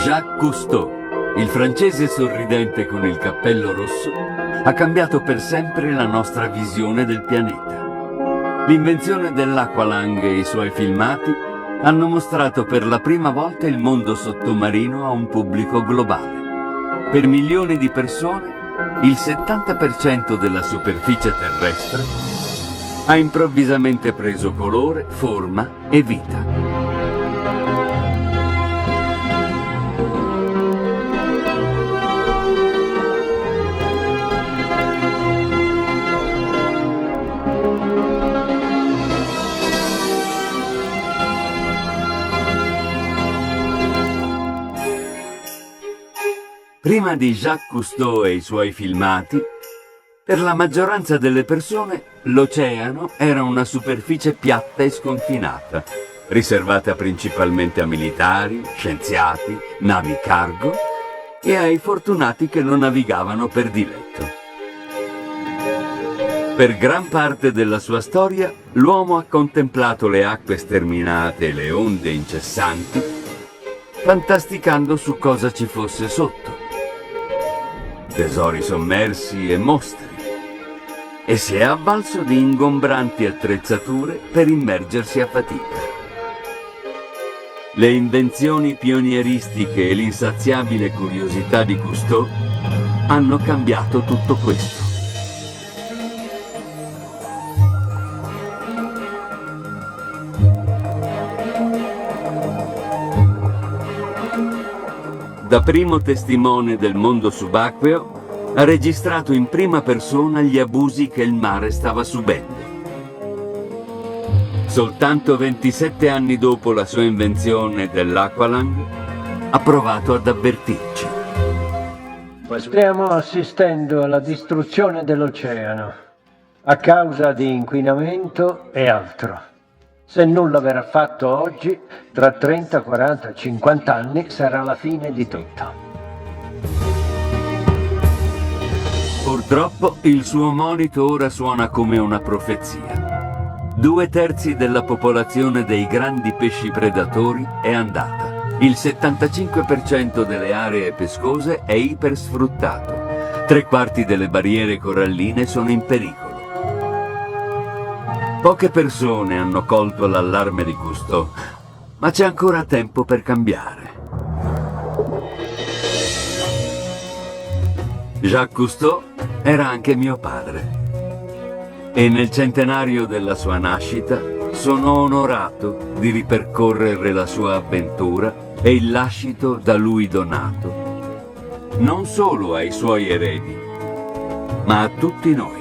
Jacques Cousteau, il francese sorridente con il cappello rosso, ha cambiato per sempre la nostra visione del pianeta. L'invenzione dell'Aqualung e i suoi filmati hanno mostrato per la prima volta il mondo sottomarino a un pubblico globale. Per milioni di persone, il 70% della superficie terrestre ha improvvisamente preso colore, forma e vita. Prima di Jacques Cousteau e i suoi filmati, per la maggioranza delle persone l'oceano era una superficie piatta e sconfinata, riservata principalmente a militari, scienziati, navi cargo e ai fortunati che lo navigavano per diletto. Per gran parte della sua storia, l'uomo ha contemplato le acque sterminate e le onde incessanti, fantasticando su cosa ci fosse sotto. Tesori sommersi e mostri, e si è avvalso di ingombranti attrezzature per immergersi a fatica. Le invenzioni pionieristiche e l'insaziabile curiosità di Cousteau hanno cambiato tutto questo. Da primo testimone del mondo subacqueo, ha registrato in prima persona gli abusi che il mare stava subendo. Soltanto 27 anni dopo la sua invenzione dell'Aqualung, ha provato ad avvertirci. Stiamo assistendo alla distruzione dell'oceano a causa di inquinamento e altro. Se nulla verrà fatto oggi, tra 30, 40, 50 anni sarà la fine di tutto. Purtroppo il suo monito ora suona come una profezia. 2/3 della popolazione dei grandi pesci predatori è andata. Il 75% delle aree pescose è ipersfruttato. 3/4 delle barriere coralline sono in pericolo. Poche persone hanno colto l'allarme di Cousteau, ma c'è ancora tempo per cambiare. Jacques Cousteau era anche mio padre e nel centenario della sua nascita sono onorato di ripercorrere la sua avventura e il lascito da lui donato, non solo ai suoi eredi, ma a tutti noi.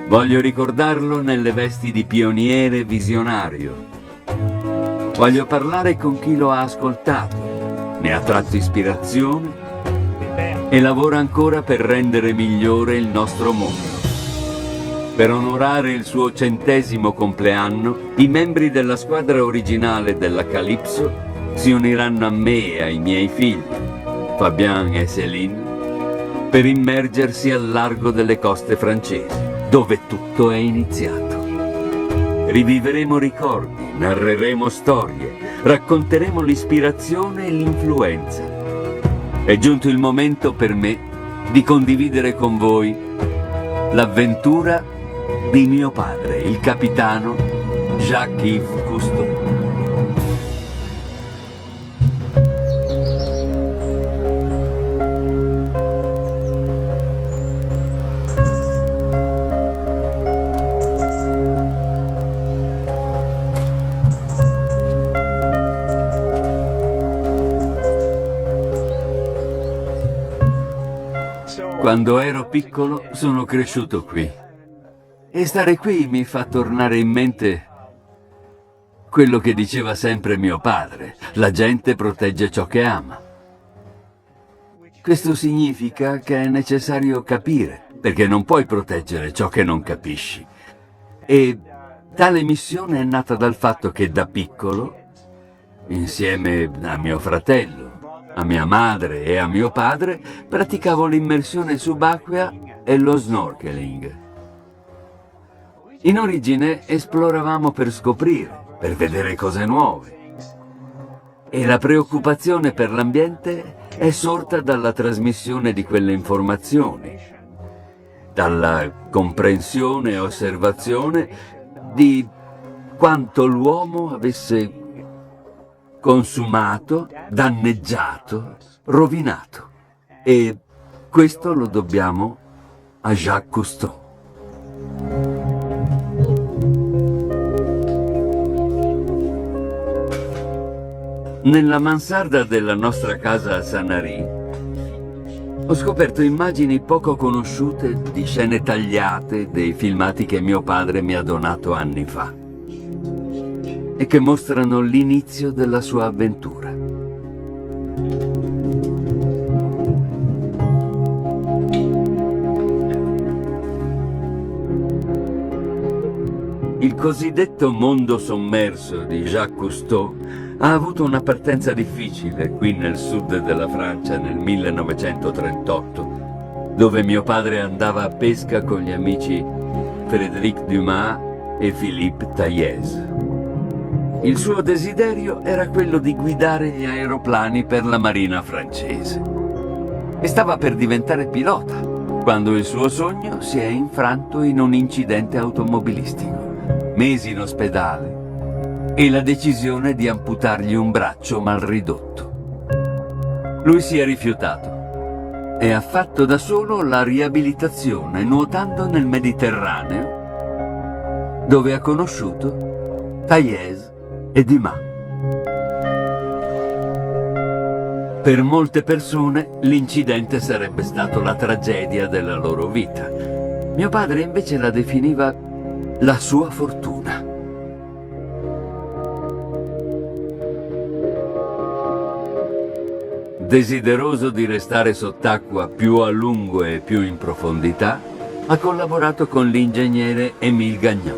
Voglio ricordarlo nelle vesti di pioniere visionario. Voglio parlare con chi lo ha ascoltato, ne ha tratto ispirazione e lavora ancora per rendere migliore il nostro mondo. Per onorare il suo 100° compleanno, i membri della squadra originale della Calypso si uniranno a me e ai miei figli, Fabien e Céline, per immergersi al largo delle coste francesi, dove tutto è iniziato. Riviveremo ricordi, narreremo storie, racconteremo l'ispirazione e l'influenza. È giunto il momento per me di condividere con voi l'avventura di mio padre, il capitano Jacques-Yves Cousteau. Quando ero piccolo sono cresciuto qui e stare qui mi fa tornare in mente quello che diceva sempre mio padre: la gente protegge ciò che ama. Questo significa che è necessario capire, perché non puoi proteggere ciò che non capisci. E tale missione è nata dal fatto che da piccolo, insieme a mio fratello, a mia madre e a mio padre, praticavo l'immersione subacquea e lo snorkeling. In origine esploravamo per scoprire, per vedere cose nuove. E la preoccupazione per l'ambiente è sorta dalla trasmissione di quelle informazioni, dalla comprensione e osservazione di quanto l'uomo avesse consumato, danneggiato, rovinato. E questo lo dobbiamo a Jacques Cousteau. Nella mansarda della nostra casa a Sanary ho scoperto immagini poco conosciute di scene tagliate dei filmati che mio padre mi ha donato anni fa e che mostrano l'inizio della sua avventura. Il cosiddetto mondo sommerso di Jacques Cousteau ha avuto una partenza difficile qui nel sud della Francia nel 1938, dove mio padre andava a pesca con gli amici Frédéric Dumas e Philippe Taillez. Il suo desiderio era quello di guidare gli aeroplani per la marina francese e stava per diventare pilota quando il suo sogno si è infranto in un incidente automobilistico. Mesi in ospedale e la decisione di amputargli un braccio mal ridotto. Lui si è rifiutato e ha fatto da solo la riabilitazione nuotando nel Mediterraneo, dove ha conosciuto Taillez e Dumas. Per molte persone l'incidente sarebbe stato la tragedia della loro vita. Mio padre invece la definiva la sua fortuna. Desideroso di restare sott'acqua più a lungo e più in profondità, ha collaborato con l'ingegnere Émile Gagnan.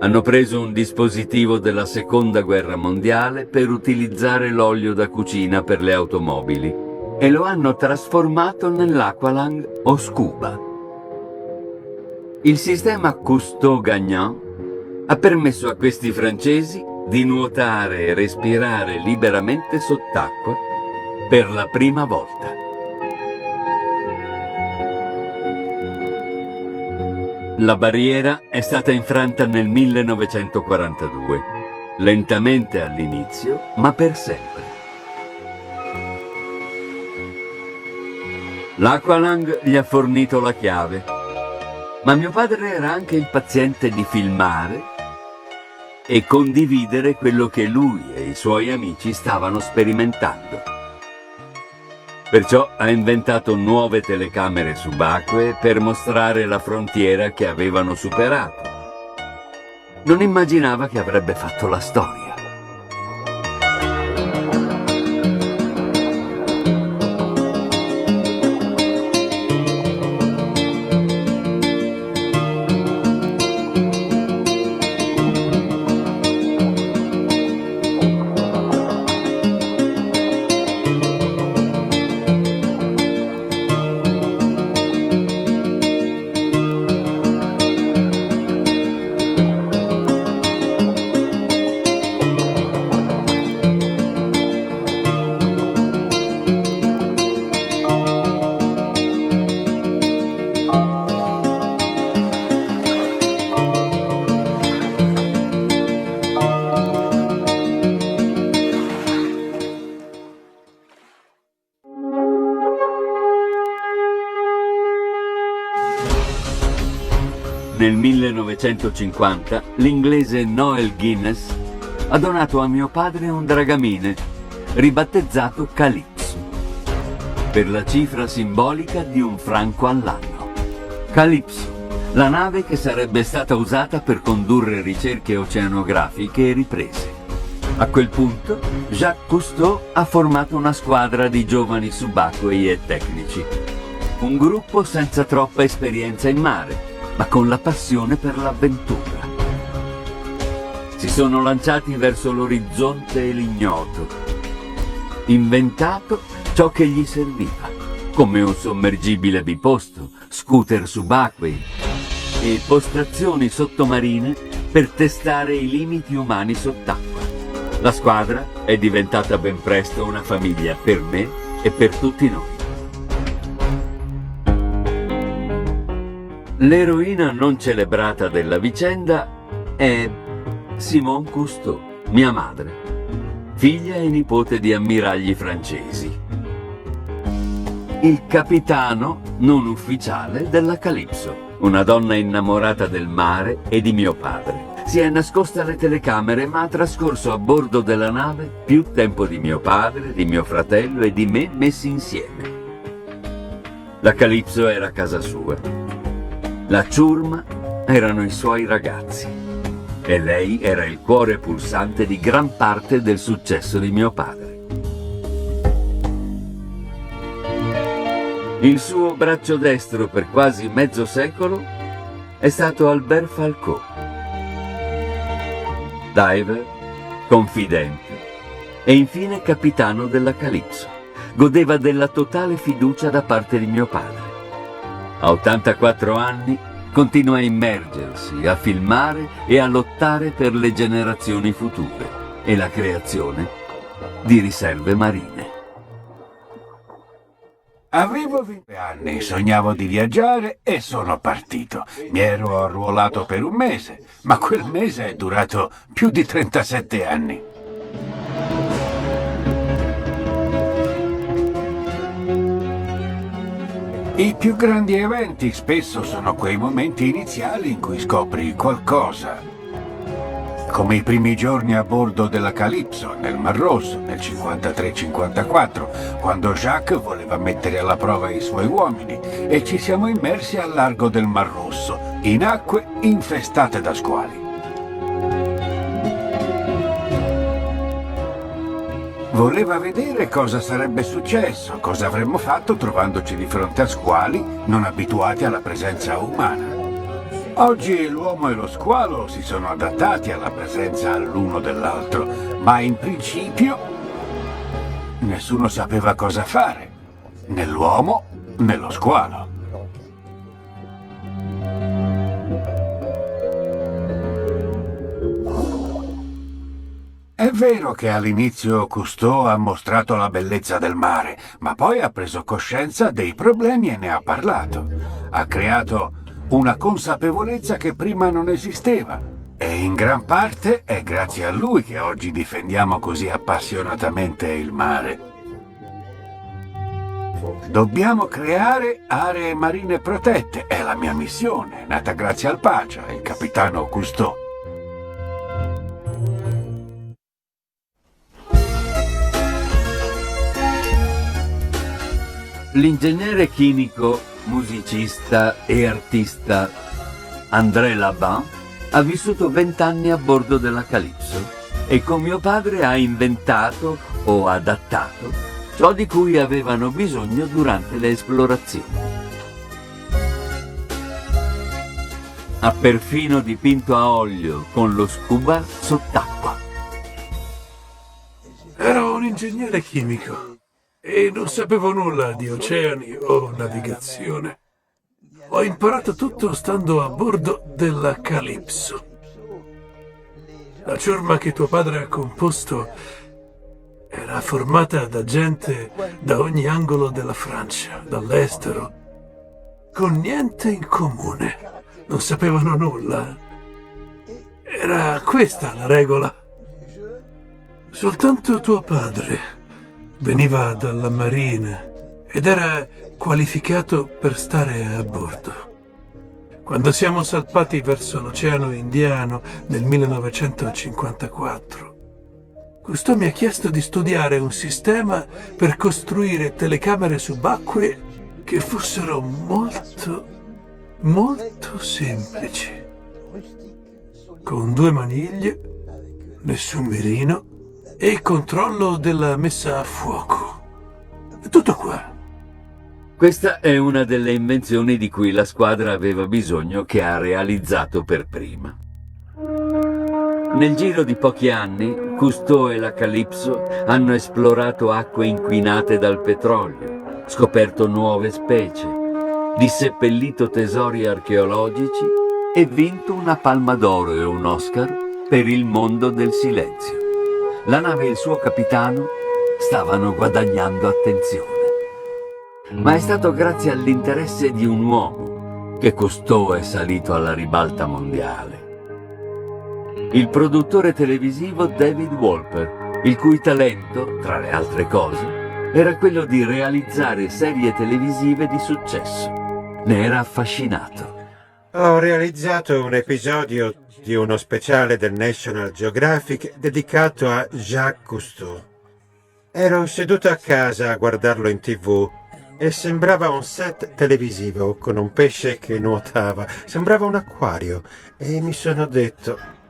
Hanno preso un dispositivo della Seconda Guerra Mondiale per utilizzare l'olio da cucina per le automobili e lo hanno trasformato nell'Aqualung o Scuba. Il sistema Cousteau-Gagnan ha permesso a questi francesi di nuotare e respirare liberamente sott'acqua per la prima volta. La barriera è stata infranta nel 1942, lentamente all'inizio, ma per sempre. L'Aqualung gli ha fornito la chiave, ma mio padre era anche impaziente di filmare e condividere quello che lui e i suoi amici stavano sperimentando. Perciò ha inventato nuove telecamere subacquee per mostrare la frontiera che avevano superato. Non immaginava che avrebbe fatto la storia. Nel 1950 l'inglese Noel Guinness ha donato a mio padre un dragamine ribattezzato Calypso per la cifra simbolica di 1 franco all'anno. Calypso, La nave che sarebbe stata usata per condurre ricerche oceanografiche e riprese. A quel punto, Jacques Cousteau ha formato una squadra di giovani subacquei e tecnici. Un gruppo senza troppa esperienza in mare, ma con la passione per l'avventura. Si sono lanciati verso l'orizzonte e l'ignoto, inventato ciò che gli serviva, come un sommergibile biposto, scooter subacquei e postazioni sottomarine per testare i limiti umani sott'acqua. La squadra è diventata ben presto una famiglia per me e per tutti noi. L'eroina non celebrata della vicenda è Simone Cousteau, mia madre, figlia e nipote di ammiragli francesi. Il capitano non ufficiale della Calypso, una donna innamorata del mare e di mio padre. Si è nascosta alle telecamere, ma ha trascorso a bordo della nave più tempo di mio padre, di mio fratello e di me messi insieme. La Calypso era casa sua. La ciurma erano i suoi ragazzi. E lei era il cuore pulsante di gran parte del successo di mio padre. Il suo braccio destro per quasi mezzo secolo è stato Albert Falcó. Diver, confidente e infine capitano della Calypso. Godeva della totale fiducia da parte di mio padre. A 84 anni continua a immergersi, a filmare e a lottare per le generazioni future e la creazione di riserve marine. Avevo 20 anni, sognavo di viaggiare e sono partito. Mi ero arruolato per un mese, ma quel mese è durato più di 37 anni. I più grandi eventi spesso sono quei momenti iniziali in cui scopri qualcosa. Come i primi giorni a bordo della Calypso nel Mar Rosso nel 53-54, quando Jacques voleva mettere alla prova i suoi uomini e ci siamo immersi al largo del Mar Rosso, in acque infestate da squali. Voleva vedere cosa sarebbe successo, cosa avremmo fatto trovandoci di fronte a squali non abituati alla presenza umana. Oggi l'uomo e lo squalo si sono adattati alla presenza l'uno dell'altro, ma in principio nessuno sapeva cosa fare, né l'uomo né lo squalo. È vero che all'inizio Cousteau ha mostrato la bellezza del mare, ma poi ha preso coscienza dei problemi e ne ha parlato. Ha creato una consapevolezza che prima non esisteva e in gran parte è grazie a lui che oggi difendiamo così appassionatamente il mare. Dobbiamo creare aree marine protette, è la mia missione, nata grazie al Pacha, il capitano Cousteau. L'ingegnere chimico, musicista e artista André Labin ha vissuto 20 anni a bordo della Calypso e con mio padre ha inventato o adattato ciò di cui avevano bisogno durante le esplorazioni. Ha perfino dipinto a olio con lo scuba sott'acqua. Ero un ingegnere chimico e non sapevo nulla di oceani o navigazione. Ho imparato tutto stando a bordo della Calypso. La ciurma che tuo padre ha composto era formata da gente da ogni angolo della Francia, dall'estero, con niente in comune. Non sapevano nulla. Era questa la regola. Soltanto tuo padre veniva dalla marina ed era qualificato per stare a bordo. Quando siamo salpati verso l'Oceano Indiano nel 1954, Cousteau mi ha chiesto di studiare un sistema per costruire telecamere subacquee che fossero molto molto semplici, con 2 maniglie, nessun mirino e il controllo della messa a fuoco. Tutto qua. Questa è una delle invenzioni di cui la squadra aveva bisogno, che ha realizzato per prima. Nel giro di pochi anni, Cousteau e la Calypso hanno esplorato acque inquinate dal petrolio, scoperto nuove specie, disseppellito tesori archeologici e vinto una Palma d'Oro e un Oscar per Il mondo del silenzio. La nave e il suo capitano stavano guadagnando attenzione. Ma è stato grazie all'interesse di un uomo che Cousteau è salito alla ribalta mondiale. Il produttore televisivo David Wolper, il cui talento, tra le altre cose, era quello di realizzare serie televisive di successo. Ne era affascinato. Ho realizzato un episodio di uno speciale del National Geographic dedicato a Jacques Cousteau. Ero seduto a casa a guardarlo in TV e sembrava un set televisivo con un pesce che nuotava. Sembrava un acquario e mi sono detto: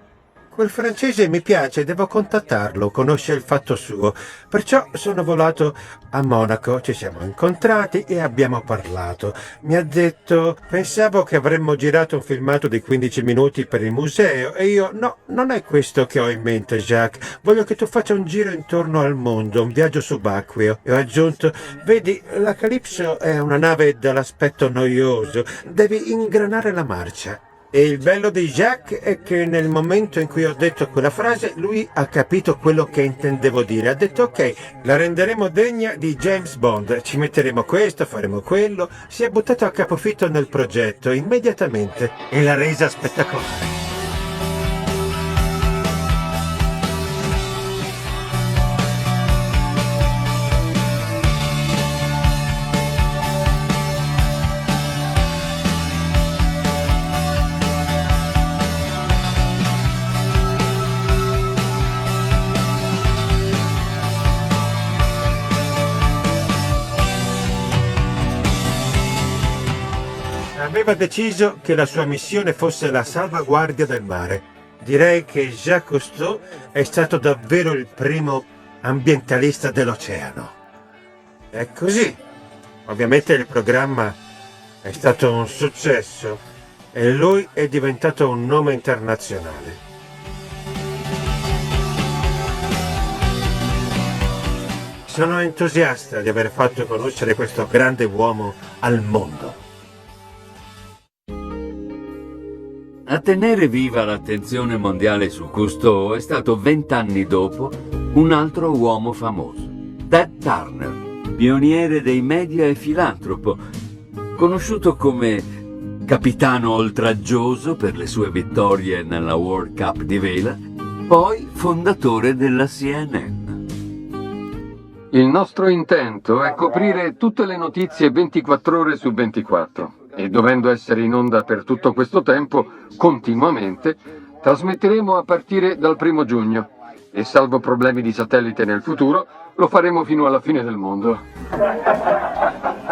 quel francese mi piace, devo contattarlo, conosce il fatto suo. Perciò sono volato a Monaco, ci siamo incontrati e abbiamo parlato. Mi ha detto: pensavo che avremmo girato un filmato di 15 minuti per il museo. E io: no, non è questo che ho in mente, Jacques. Voglio che tu faccia un giro intorno al mondo, un viaggio subacqueo. E ho aggiunto: vedi, la Calypso è una nave dall'aspetto noioso, devi ingranare la marcia. E il bello di Jacques è che nel momento in cui ho detto quella frase, lui ha capito quello che intendevo dire. Ha detto: ok, la renderemo degna di James Bond, ci metteremo questo, faremo quello. Si è buttato a capofitto nel progetto immediatamente e l'ha resa spettacolare. Aveva deciso che la sua missione fosse la salvaguardia del mare. Direi che Jacques Cousteau è stato davvero il primo ambientalista dell'oceano. È così. Ovviamente il programma è stato un successo e lui è diventato un nome internazionale. Sono entusiasta di aver fatto conoscere questo grande uomo al mondo. A tenere viva l'attenzione mondiale su Cousteau è stato 20 anni dopo un altro uomo famoso, Ted Turner, pioniere dei media e filantropo, conosciuto come capitano oltraggioso per le sue vittorie nella World Cup di vela, poi fondatore della CNN. Il nostro intento è coprire tutte le notizie 24 ore su 24 e, dovendo essere in onda per tutto questo tempo, continuamente, trasmetteremo a partire dal 1 giugno e, salvo problemi di satellite nel futuro, lo faremo fino alla fine del mondo.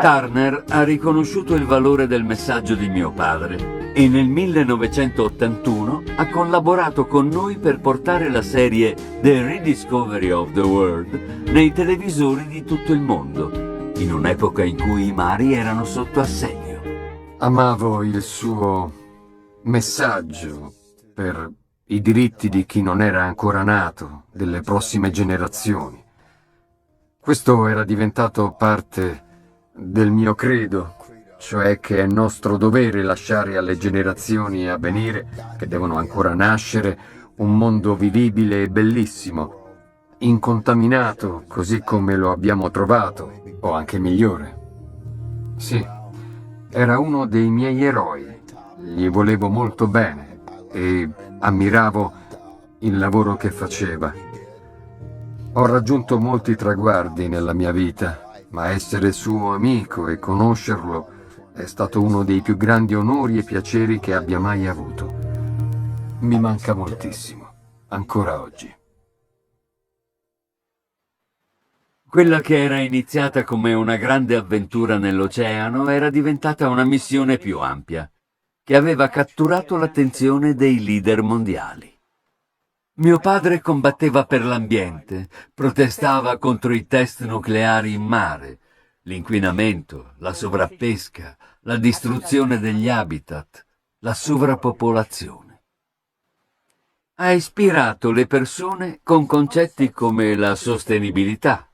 Turner ha riconosciuto il valore del messaggio di mio padre e nel 1981 ha collaborato con noi per portare la serie The Rediscovery of the World nei televisori di tutto il mondo, in un'epoca in cui i mari erano sotto assedio. Amavo il suo messaggio per i diritti di chi non era ancora nato, delle prossime generazioni. Questo era diventato parte del mio credo, cioè che è nostro dovere lasciare alle generazioni a venire, che devono ancora nascere, un mondo vivibile e bellissimo, incontaminato così come lo abbiamo trovato, o anche migliore. Sì. Era uno dei miei eroi, gli volevo molto bene e ammiravo il lavoro che faceva. Ho raggiunto molti traguardi nella mia vita, ma essere suo amico e conoscerlo è stato uno dei più grandi onori e piaceri che abbia mai avuto. Mi manca moltissimo, ancora oggi. Quella che era iniziata come una grande avventura nell'oceano era diventata una missione più ampia. che aveva catturato l'attenzione dei leader mondiali. Mio padre combatteva per l'ambiente, protestava contro i test nucleari in mare, l'inquinamento, la sovrappesca, la distruzione degli habitat, la sovrappopolazione. Ha ispirato le persone con concetti come la sostenibilità,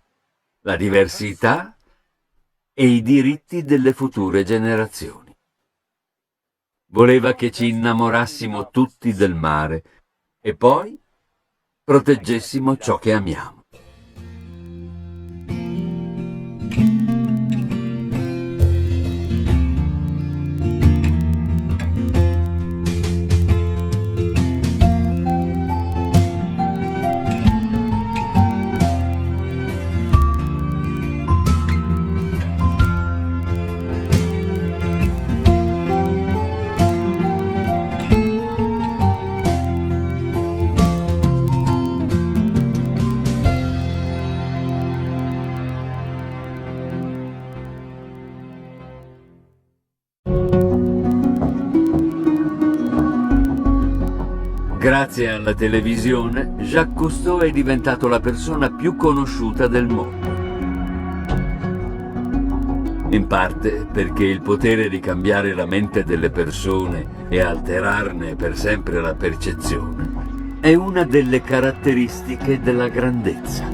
la diversità e i diritti delle future generazioni. Voleva che ci innamorassimo tutti del mare e poi proteggessimo ciò che amiamo. Grazie alla televisione, Jacques Cousteau è diventato la persona più conosciuta del mondo. In parte perché il potere di cambiare la mente delle persone e alterarne per sempre la percezione è una delle caratteristiche della grandezza.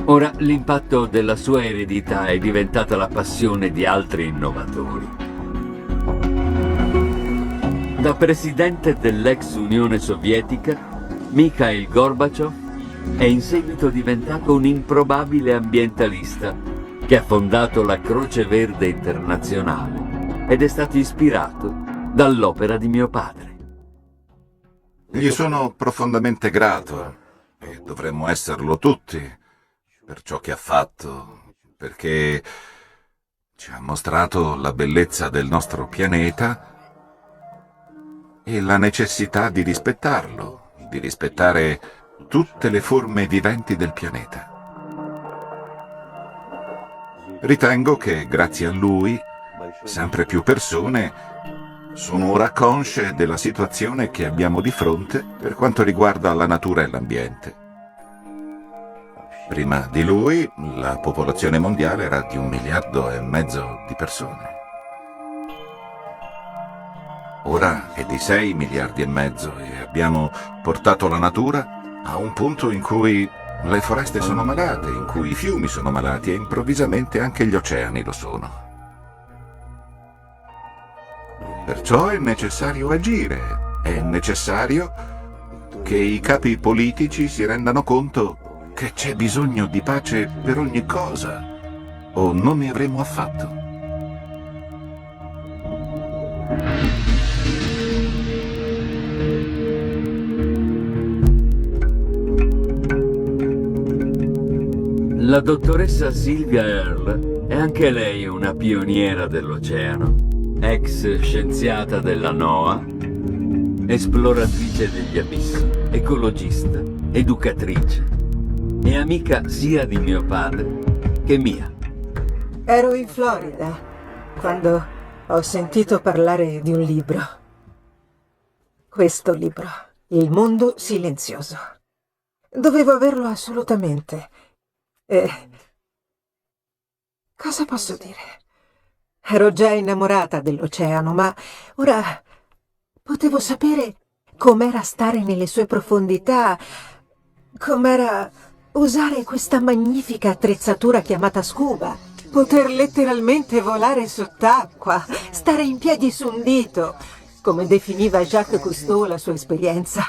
Ora l'impatto della sua eredità è diventata la passione di altri innovatori. Da presidente dell'ex Unione Sovietica, Mikhail Gorbaciov è in seguito diventato un improbabile ambientalista che ha fondato la Croce Verde Internazionale ed è stato ispirato dall'opera di mio padre. Gli sono profondamente grato e dovremmo esserlo tutti per ciò che ha fatto, perché ci ha mostrato la bellezza del nostro pianeta e la necessità di rispettarlo, di rispettare tutte le forme viventi del pianeta. Ritengo che grazie a lui sempre più persone sono ora consce della situazione che abbiamo di fronte per quanto riguarda la natura e l'ambiente. Prima di lui la popolazione mondiale era di 1,5 miliardi di persone. Ora è di 6,5 miliardi e abbiamo portato la natura a un punto in cui le foreste sono malate, in cui i fiumi sono malati e improvvisamente anche gli oceani lo sono. Perciò è necessario agire, è necessario che i capi politici si rendano conto che c'è bisogno di pace per ogni cosa, o non ne avremo affatto. La dottoressa Sylvia Earle è anche lei una pioniera dell'oceano, ex scienziata della NOAA, esploratrice degli abissi, ecologista, educatrice e amica sia di mio padre che mia. Ero in Florida quando ho sentito parlare di un libro. Questo libro, Il mondo silenzioso. Dovevo averlo assolutamente. Cosa posso dire? Ero già innamorata dell'oceano, ma ora potevo sapere com'era stare nelle sue profondità, com'era usare questa magnifica attrezzatura chiamata scuba, poter letteralmente volare sott'acqua, stare in piedi su un dito, come definiva Jacques Cousteau la sua esperienza.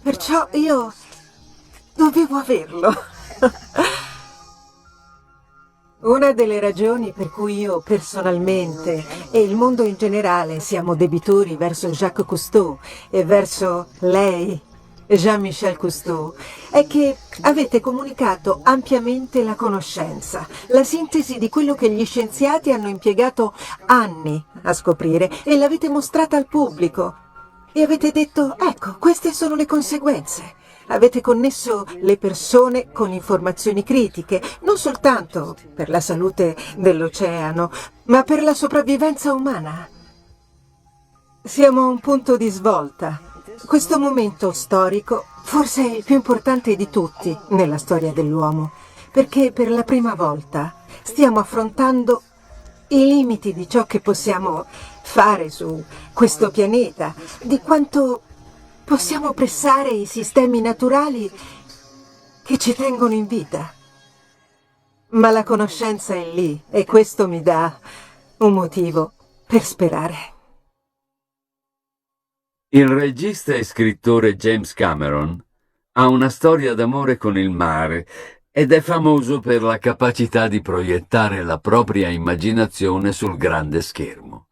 Perciò io dovevo averlo. Una delle ragioni per cui io personalmente e il mondo in generale siamo debitori verso Jacques Cousteau e verso lei, Jean-Michel Cousteau, è che avete comunicato ampiamente la conoscenza, la sintesi di quello che gli scienziati hanno impiegato anni a scoprire e l'avete mostrata al pubblico. E avete detto, ecco, queste sono le conseguenze. Avete connesso le persone con informazioni critiche, non soltanto per la salute dell'oceano, ma per la sopravvivenza umana. Siamo a un punto di svolta. Questo momento storico forse è il più importante di tutti nella storia dell'uomo, perché per la prima volta stiamo affrontando i limiti di ciò che possiamo fare su questo pianeta, di quanto possiamo pressare i sistemi naturali che ci tengono in vita. Ma la conoscenza è lì e questo mi dà un motivo per sperare. Il regista e scrittore James Cameron ha una storia d'amore con il mare ed è famoso per la capacità di proiettare la propria immaginazione sul grande schermo.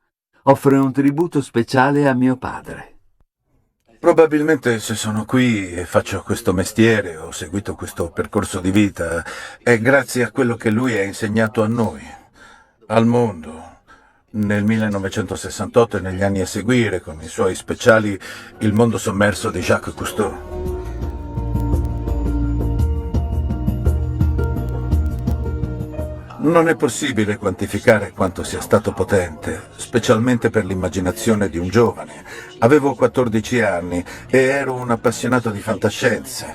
Offre un tributo speciale a mio padre. Probabilmente se sono qui e faccio questo mestiere, ho seguito questo percorso di vita, è grazie a quello che lui ha insegnato a noi, al mondo. Nel 1968 e negli anni a seguire, con i suoi speciali Il mondo sommerso di Jacques Cousteau. Non è possibile quantificare quanto sia stato potente, specialmente per l'immaginazione di un giovane. Avevo 14 anni e ero un appassionato di fantascienza.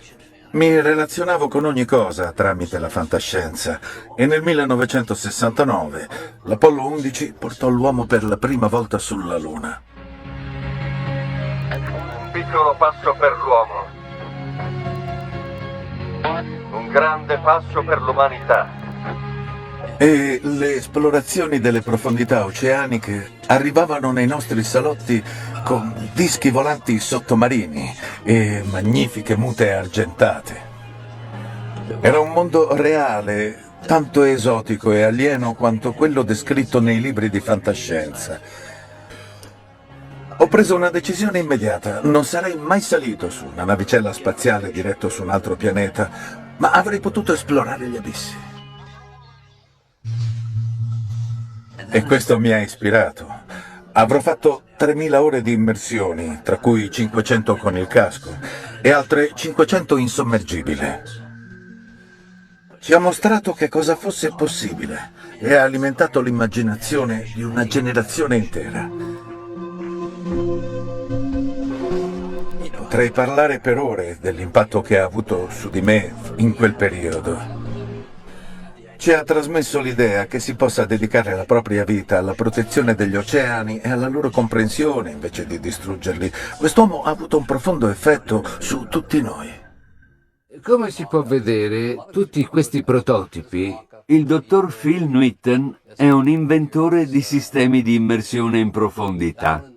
Mi relazionavo con ogni cosa tramite la fantascienza e nel 1969 l'Apollo 11 portò l'uomo per la prima volta sulla Luna. Un piccolo passo per l'uomo. Un grande passo per l'umanità. E le esplorazioni delle profondità oceaniche arrivavano nei nostri salotti con dischi volanti sottomarini e magnifiche mute argentate. Era un mondo reale, tanto esotico e alieno quanto quello descritto nei libri di fantascienza. Ho preso una decisione immediata. Non sarei mai salito su una navicella spaziale diretto su un altro pianeta, ma avrei potuto esplorare gli abissi. E questo mi ha ispirato. Avrò fatto 3.000 ore di immersioni, tra cui 500 con il casco e altre 500 in sommergibile. Ci ha mostrato che cosa fosse possibile e ha alimentato l'immaginazione di una generazione intera. Potrei parlare per ore dell'impatto che ha avuto su di me in quel periodo. Ci ha trasmesso l'idea che si possa dedicare la propria vita alla protezione degli oceani e alla loro comprensione invece di distruggerli. Quest'uomo ha avuto un profondo effetto su tutti noi. Come si può vedere, tutti questi prototipi, il dottor Phil Nwitten è un inventore di sistemi di immersione in profondità.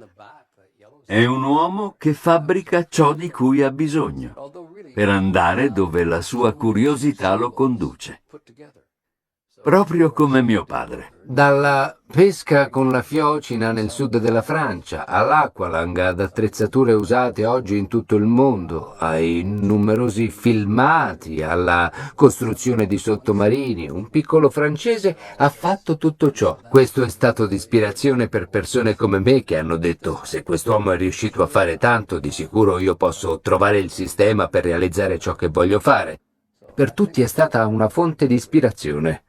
È un uomo che fabbrica ciò di cui ha bisogno, per andare dove la sua curiosità lo conduce. Proprio come mio padre. Dalla pesca con la fiocina nel sud della Francia, all'acqualang, ad attrezzature usate oggi in tutto il mondo, ai numerosi filmati, alla costruzione di sottomarini, un piccolo francese ha fatto tutto ciò. Questo è stato di ispirazione per persone come me che hanno detto: se quest'uomo è riuscito a fare tanto, di sicuro io posso trovare il sistema per realizzare ciò che voglio fare. Per tutti è stata una fonte di ispirazione.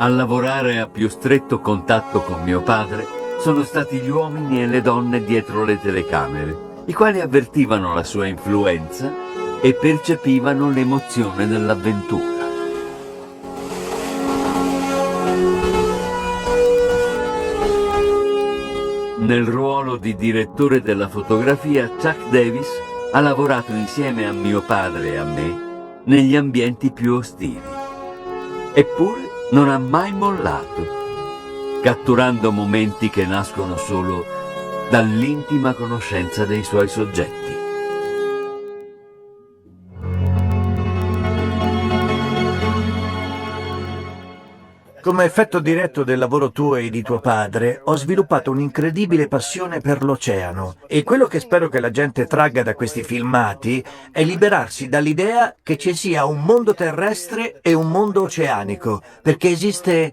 A lavorare a più stretto contatto con mio padre sono stati gli uomini e le donne dietro le telecamere, i quali avvertivano la sua influenza e percepivano l'emozione dell'avventura. Nel ruolo di direttore della fotografia, Chuck Davis ha lavorato insieme a mio padre e a me negli ambienti più ostili. Eppure non ha mai mollato, catturando momenti che nascono solo dall'intima conoscenza dei suoi soggetti. Come effetto diretto del lavoro tuo e di tuo padre, ho sviluppato un'incredibile passione per l'oceano e quello che spero che la gente tragga da questi filmati è liberarsi dall'idea che ci sia un mondo terrestre e un mondo oceanico, perché esiste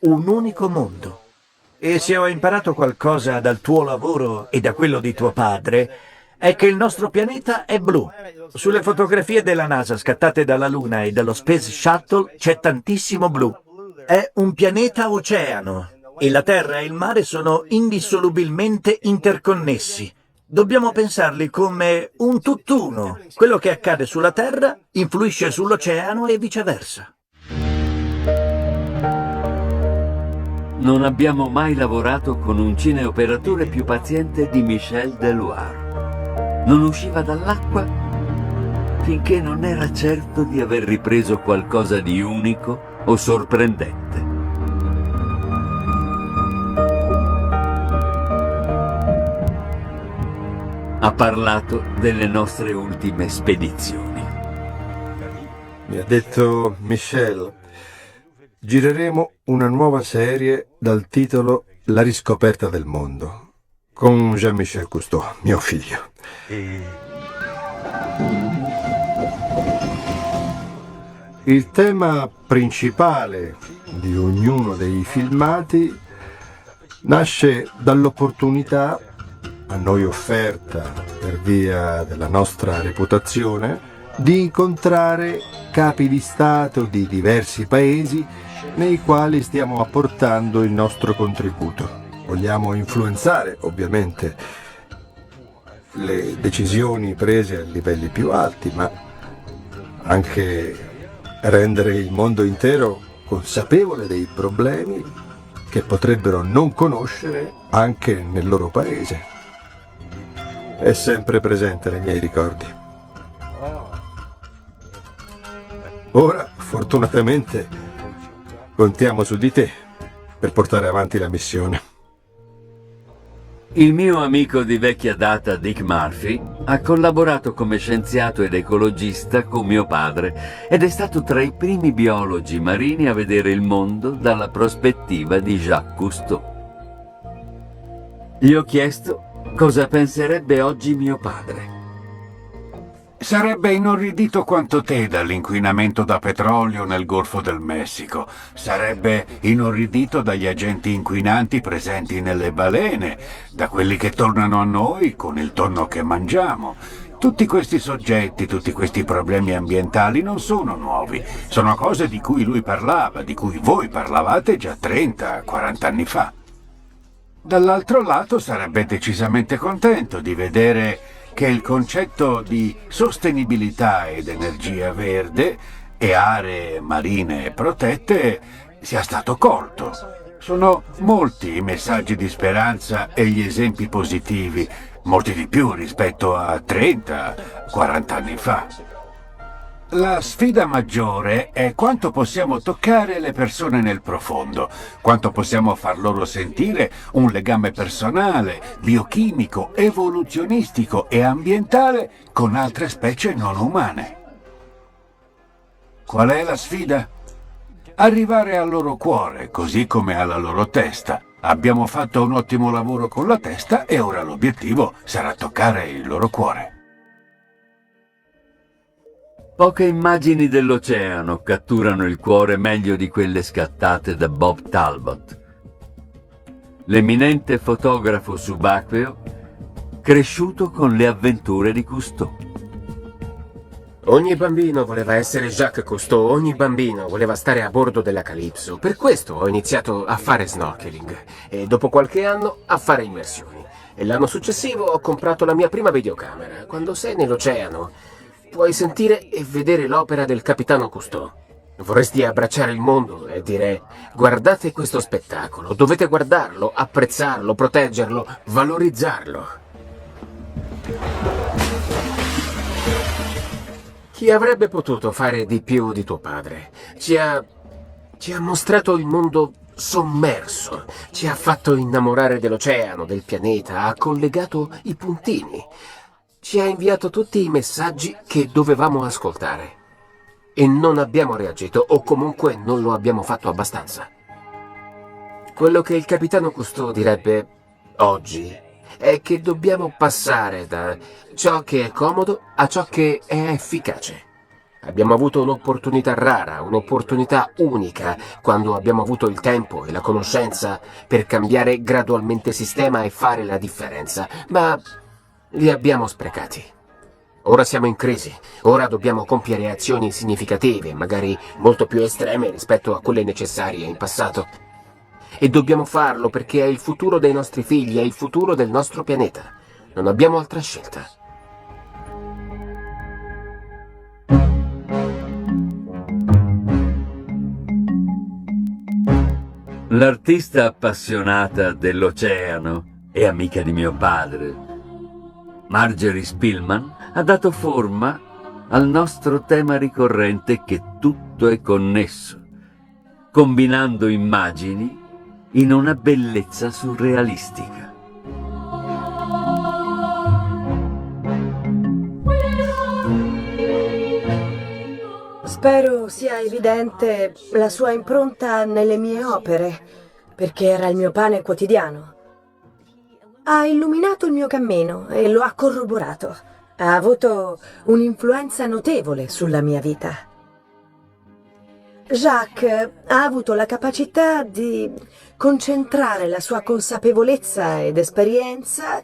un unico mondo. E se ho imparato qualcosa dal tuo lavoro e da quello di tuo padre, è che il nostro pianeta è blu. Sulle fotografie della NASA scattate dalla Luna e dallo Space Shuttle c'è tantissimo blu. È un pianeta oceano e la Terra e il mare sono indissolubilmente interconnessi. Dobbiamo pensarli come un tutt'uno. Quello che accade sulla Terra influisce sull'oceano e viceversa. Non abbiamo mai lavorato con un cineoperatore più paziente di Michel Deloire. Non usciva dall'acqua finché non era certo di aver ripreso qualcosa di unico o sorprendente. Ha parlato delle nostre ultime spedizioni. Mi ha detto Michel, gireremo una nuova serie dal titolo La riscoperta del mondo, con Jean-Michel Cousteau, mio figlio. Il tema principale di ognuno dei filmati nasce dall'opportunità a noi offerta per via della nostra reputazione di incontrare capi di Stato di diversi paesi nei quali stiamo apportando il nostro contributo. Vogliamo influenzare, ovviamente, le decisioni prese a livelli più alti, ma anche rendere il mondo intero consapevole dei problemi che potrebbero non conoscere anche nel loro paese. È sempre presente nei miei ricordi. Ora, fortunatamente, contiamo su di te per portare avanti la missione. Il mio amico di vecchia data, Dick Murphy, ha collaborato come scienziato ed ecologista con mio padre ed è stato tra i primi biologi marini a vedere il mondo dalla prospettiva di Jacques Cousteau. Gli ho chiesto cosa penserebbe oggi mio padre. Sarebbe inorridito quanto te dall'inquinamento da petrolio nel Golfo del Messico. Sarebbe inorridito dagli agenti inquinanti presenti nelle balene, da quelli che tornano a noi con il tonno che mangiamo. Tutti questi soggetti, tutti questi problemi ambientali non sono nuovi. Sono cose di cui lui parlava, di cui voi parlavate già 30-40 anni fa. Dall'altro lato sarebbe decisamente contento di vedere che il concetto di sostenibilità ed energia verde e aree marine protette sia stato colto. Sono molti i messaggi di speranza e gli esempi positivi, molti di più rispetto a 30-40 anni fa. La sfida maggiore è quanto possiamo toccare le persone nel profondo, quanto possiamo far loro sentire un legame personale, biochimico, evoluzionistico e ambientale con altre specie non umane. Qual è la sfida? Arrivare al loro cuore, così come alla loro testa. Abbiamo fatto un ottimo lavoro con la testa e ora l'obiettivo sarà toccare il loro cuore. Poche immagini dell'oceano catturano il cuore meglio di quelle scattate da Bob Talbot, l'eminente fotografo subacqueo cresciuto con le avventure di Cousteau. Ogni bambino voleva essere Jacques Cousteau, ogni bambino voleva stare a bordo della Calypso. Per questo ho iniziato a fare snorkeling e dopo qualche anno a fare immersioni. E l'anno successivo ho comprato la mia prima videocamera. Quando sei nell'oceano puoi sentire e vedere l'opera del capitano Cousteau. Vorresti abbracciare il mondo e dire: guardate questo spettacolo, dovete guardarlo, apprezzarlo, proteggerlo, valorizzarlo. Chi avrebbe potuto fare di più di tuo padre? Ci ha mostrato il mondo sommerso, ci ha fatto innamorare dell'oceano, del pianeta, ha collegato i puntini. Ci ha inviato tutti i messaggi che dovevamo ascoltare e non abbiamo reagito, o comunque non lo abbiamo fatto abbastanza. Quello che il capitano Cousteau direbbe oggi è che dobbiamo passare da ciò che è comodo a ciò che è efficace. Abbiamo avuto un'opportunità rara, un'opportunità unica, quando abbiamo avuto il tempo e la conoscenza per cambiare gradualmente sistema e fare la differenza, ma li abbiamo sprecati. Ora siamo in crisi, ora dobbiamo compiere azioni significative, magari molto più estreme rispetto a quelle necessarie in passato. E dobbiamo farlo perché è il futuro dei nostri figli, è il futuro del nostro pianeta. Non abbiamo altra scelta. L'artista appassionata dell'oceano e amica di mio padre, Marjorie Spillman, ha dato forma al nostro tema ricorrente che tutto è connesso, combinando immagini in una bellezza surrealistica. Spero sia evidente la sua impronta nelle mie opere, perché era il mio pane quotidiano. Ha illuminato il mio cammino e lo ha corroborato. Ha avuto un'influenza notevole sulla mia vita. Jacques ha avuto la capacità di concentrare la sua consapevolezza ed esperienza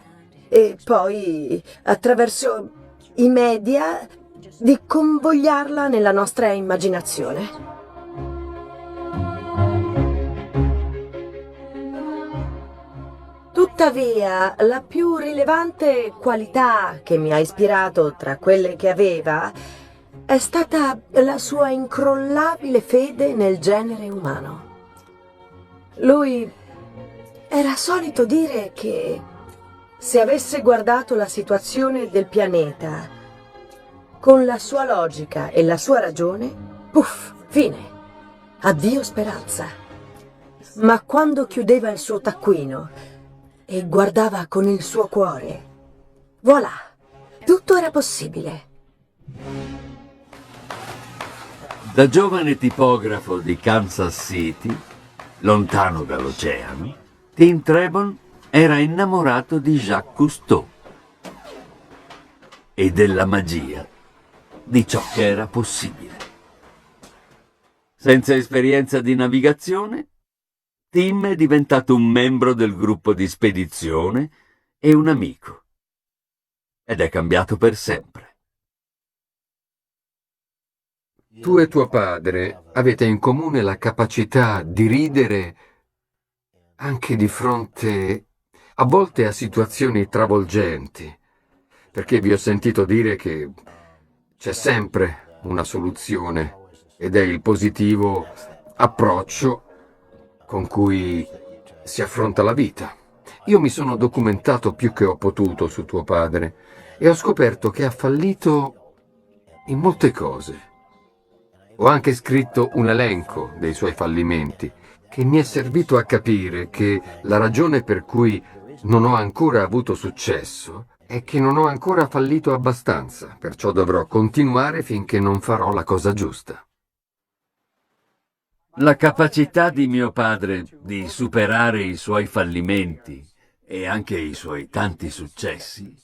e poi, attraverso i media, di convogliarla nella nostra immaginazione. Tuttavia, la più rilevante qualità che mi ha ispirato tra quelle che aveva è stata la sua incrollabile fede nel genere umano. Lui era solito dire che se avesse guardato la situazione del pianeta con la sua logica e la sua ragione, puff, fine, addio speranza. Ma quando chiudeva il suo taccuino e guardava con il suo cuore, voilà, tutto era possibile. Da giovane tipografo di Kansas City, lontano dall'oceano, Tim Trebon era innamorato di Jacques Cousteau e della magia di ciò che era possibile. Senza esperienza di navigazione, Tim è diventato un membro del gruppo di spedizione e un amico. Ed è cambiato per sempre. Tu e tuo padre avete in comune la capacità di ridere anche di fronte a volte a situazioni travolgenti, perché vi ho sentito dire che c'è sempre una soluzione ed è il positivo approccio con cui si affronta la vita. Io mi sono documentato più che ho potuto su tuo padre e ho scoperto che ha fallito in molte cose. Ho anche scritto un elenco dei suoi fallimenti che mi è servito a capire che la ragione per cui non ho ancora avuto successo è che non ho ancora fallito abbastanza, perciò dovrò continuare finché non farò la cosa giusta. La capacità di mio padre di superare i suoi fallimenti e anche i suoi tanti successi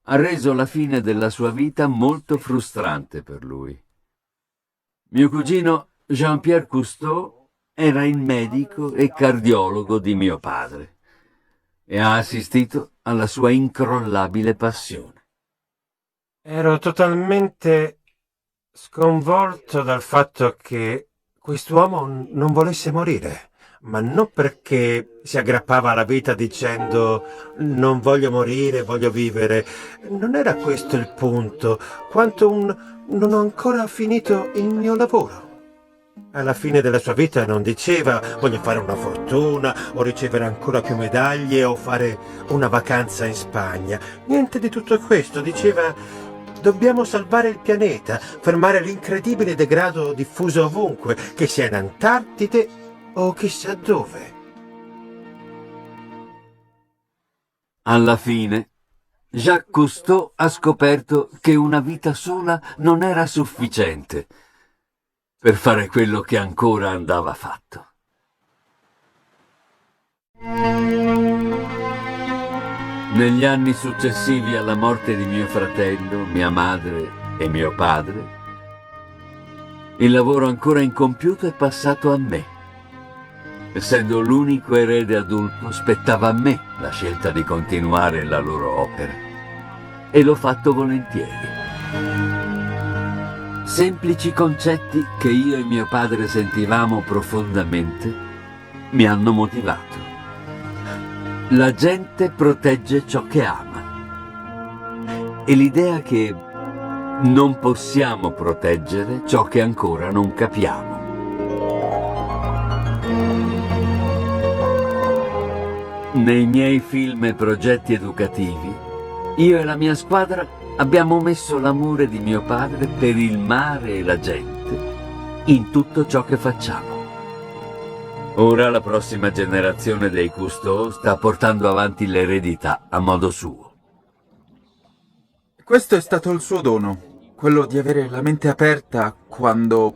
ha reso la fine della sua vita molto frustrante per lui. Mio cugino Jean-Pierre Cousteau era il medico e cardiologo di mio padre e ha assistito alla sua incrollabile passione. Ero totalmente sconvolto dal fatto che quest'uomo non volesse morire, ma non perché si aggrappava alla vita dicendo non voglio morire, voglio vivere. Non era questo il punto, quanto non ho ancora finito il mio lavoro. Alla fine della sua vita non diceva voglio fare una fortuna o ricevere ancora più medaglie o fare una vacanza in Spagna. Niente di tutto questo, diceva dobbiamo salvare il pianeta, fermare l'incredibile degrado diffuso ovunque, che sia in Antartide o chissà dove. Alla fine, Jacques Cousteau ha scoperto che una vita sola non era sufficiente per fare quello che ancora andava fatto. Negli anni successivi alla morte di mio fratello, mia madre e mio padre, Il lavoro ancora incompiuto è passato a me. Essendo l'unico erede adulto, spettava a me la scelta di continuare la loro opera. E l'ho fatto volentieri. Semplici concetti che io e mio padre sentivamo profondamente mi hanno motivato. La gente protegge ciò che ama. E l'idea che non possiamo proteggere ciò che ancora non capiamo. Nei miei film e progetti educativi, io e la mia squadra abbiamo messo l'amore di mio padre per il mare e la gente in tutto ciò che facciamo. Ora la prossima generazione dei Cousteau sta portando avanti l'eredità a modo suo. Questo è stato il suo dono, quello di avere la mente aperta quando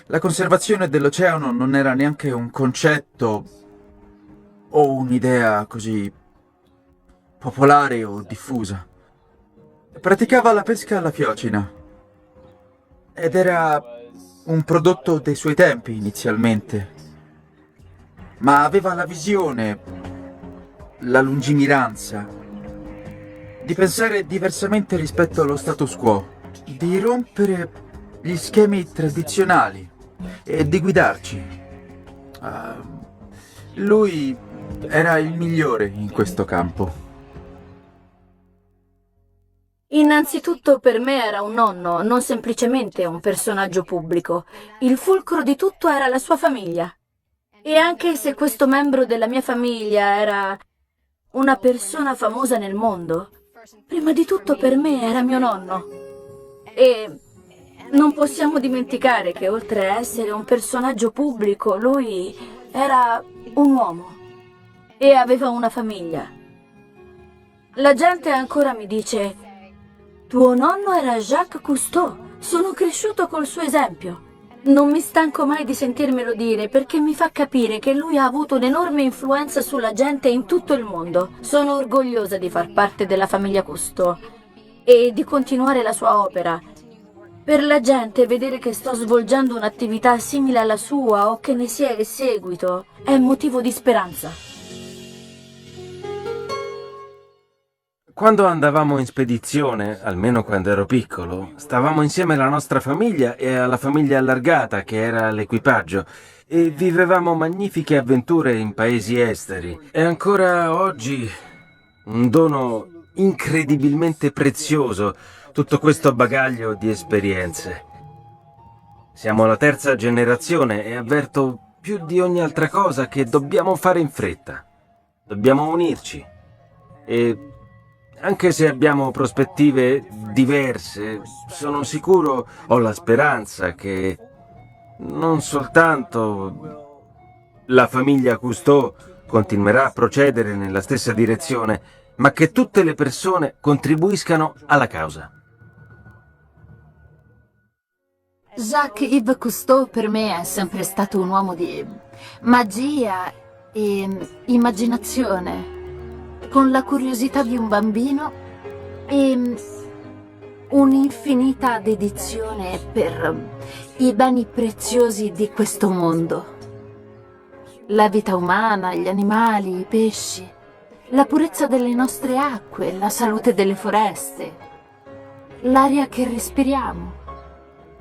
la conservazione dell'oceano non era neanche un concetto o un'idea così popolare o diffusa. Praticava la pesca alla fiocina ed era un prodotto dei suoi tempi inizialmente, ma aveva la visione, la lungimiranza di pensare diversamente rispetto allo status quo, di rompere gli schemi tradizionali e di guidarci. Lui era il migliore in questo campo. Innanzitutto per me era un nonno, non semplicemente un personaggio pubblico. Il fulcro di tutto era la sua famiglia. E anche se questo membro della mia famiglia era una persona famosa nel mondo, prima di tutto per me era mio nonno. E non possiamo dimenticare che oltre a essere un personaggio pubblico, lui era un uomo e aveva una famiglia. La gente ancora mi dice: tuo nonno era Jacques Cousteau, sono cresciuto col suo esempio. Non mi stanco mai di sentirmelo dire perché mi fa capire che lui ha avuto un'enorme influenza sulla gente in tutto il mondo. Sono orgogliosa di far parte della famiglia Cousteau e di continuare la sua opera. Per la gente vedere che sto svolgendo un'attività simile alla sua o che ne sia il seguito è motivo di speranza. Quando andavamo in spedizione, almeno quando ero piccolo, stavamo insieme alla nostra famiglia e alla famiglia allargata che era l'equipaggio e vivevamo magnifiche avventure in paesi esteri. È ancora oggi un dono incredibilmente prezioso tutto questo bagaglio di esperienze. Siamo la terza generazione e avverto più di ogni altra cosa che dobbiamo fare in fretta. Dobbiamo unirci e anche se abbiamo prospettive diverse, sono sicuro, ho la speranza che non soltanto la famiglia Cousteau continuerà a procedere nella stessa direzione, ma che tutte le persone contribuiscano alla causa. Jacques-Yves Cousteau per me è sempre stato un uomo di magia e immaginazione, con la curiosità di un bambino e un'infinita dedizione per i beni preziosi di questo mondo. La vita umana, gli animali, i pesci, la purezza delle nostre acque, la salute delle foreste, l'aria che respiriamo.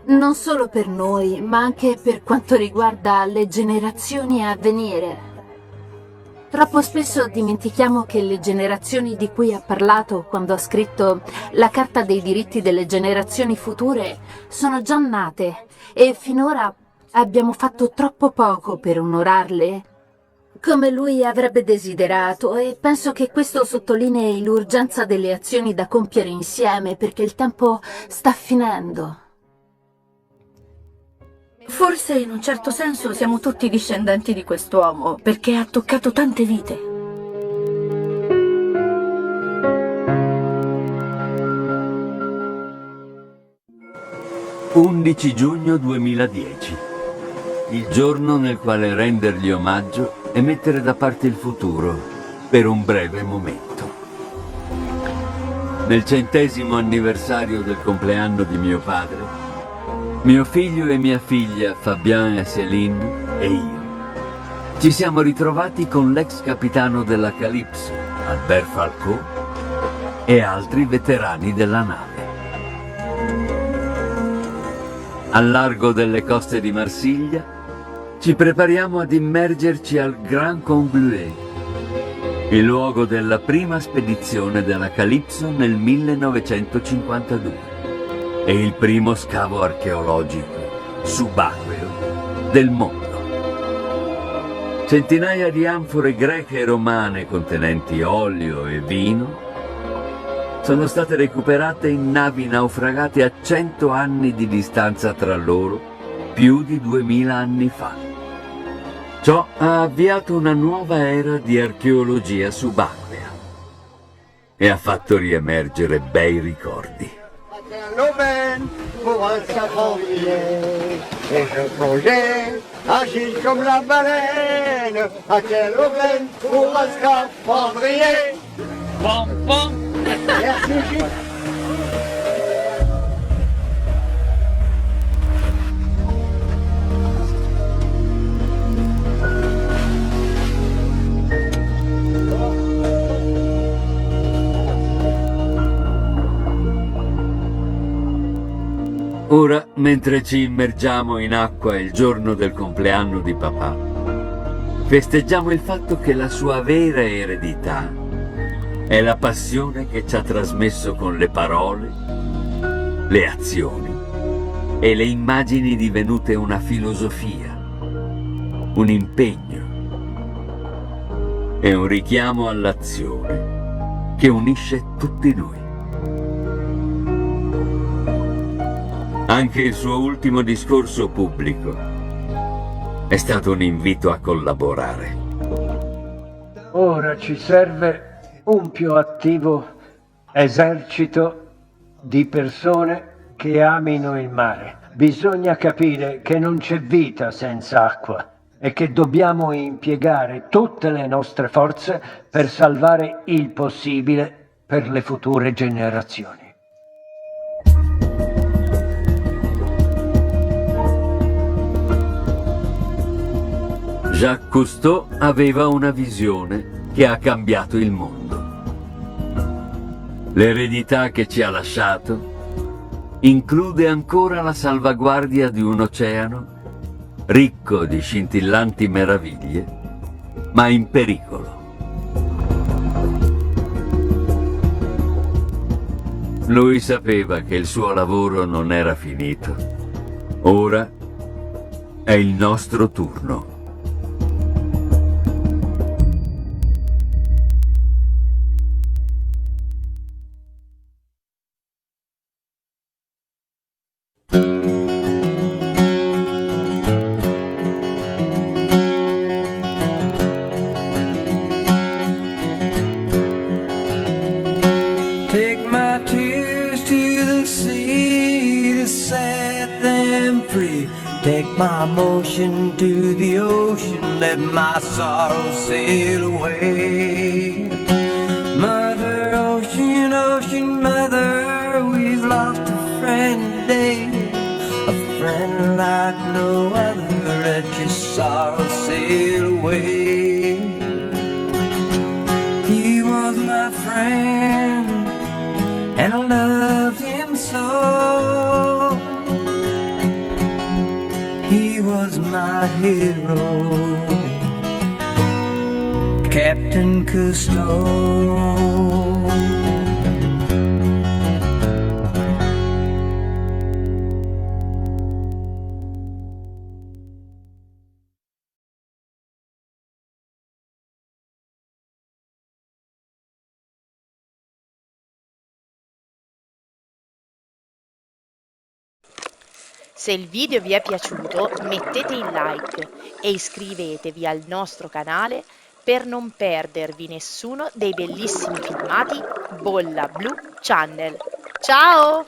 Non solo per noi, ma anche per quanto riguarda le generazioni a venire. Troppo spesso dimentichiamo che le generazioni di cui ha parlato quando ha scritto la Carta dei diritti delle generazioni future sono già nate e finora abbiamo fatto troppo poco per onorarle come lui avrebbe desiderato, e penso che questo sottolinei l'urgenza delle azioni da compiere insieme perché il tempo sta finendo. Forse in un certo senso siamo tutti discendenti di quest'uomo, perché ha toccato tante vite. «11 giugno 2010. Il giorno nel quale rendergli omaggio e mettere da parte il futuro per un breve momento. Nel 100° anniversario del compleanno di mio padre, Mio figlio e mia figlia, Fabien e Céline, e io, ci siamo ritrovati con l'ex capitano della Calypso, Albert Falcó, e altri veterani della nave. Al largo delle coste di Marsiglia ci prepariamo ad immergerci al Grand Congué, il luogo della prima spedizione della Calypso nel 1952 e il primo scavo archeologico subacqueo del mondo. Centinaia di anfore greche e romane contenenti olio e vino sono state recuperate in navi naufragate a 100 anni di distanza tra loro, più di 2000 anni fa. Ciò ha avviato una nuova era di archeologia subacquea e ha fatto riemergere bei ricordi. L'aubaine pour un scaphandrier, et je plongeais, agile comme la baleine, à quelle aubaine pour un scaphandrier. Pom pom. Merci Gilles. Ora, mentre ci immergiamo in acqua il giorno del compleanno di papà, festeggiamo il fatto che la sua vera eredità è la passione che ci ha trasmesso con le parole, le azioni e le immagini divenute una filosofia, un impegno e un richiamo all'azione che unisce tutti noi. Anche il suo ultimo discorso pubblico è stato un invito a collaborare. Ora ci serve un più attivo esercito di persone che amino il mare. Bisogna capire che non c'è vita senza acqua e che dobbiamo impiegare tutte le nostre forze per salvare il possibile per le future generazioni. Jacques Cousteau aveva una visione che ha cambiato il mondo. L'eredità che ci ha lasciato include ancora la salvaguardia di un oceano ricco di scintillanti meraviglie, ma in pericolo. Lui sapeva che il suo lavoro non era finito. Ora è il nostro turno. Take my tears to the sea to set them free. Take my motion to the ocean, let my sorrow sail away. Mother ocean, ocean mother, we've lost a friend today. A friend like no other, let your sorrow sail away. He was my friend, and I loved him so. He was my hero, Captain Cousteau. Se il video vi è piaciuto mettete il like e iscrivetevi al nostro canale per non perdervi nessuno dei bellissimi filmati Bolla Blu Channel. Ciao!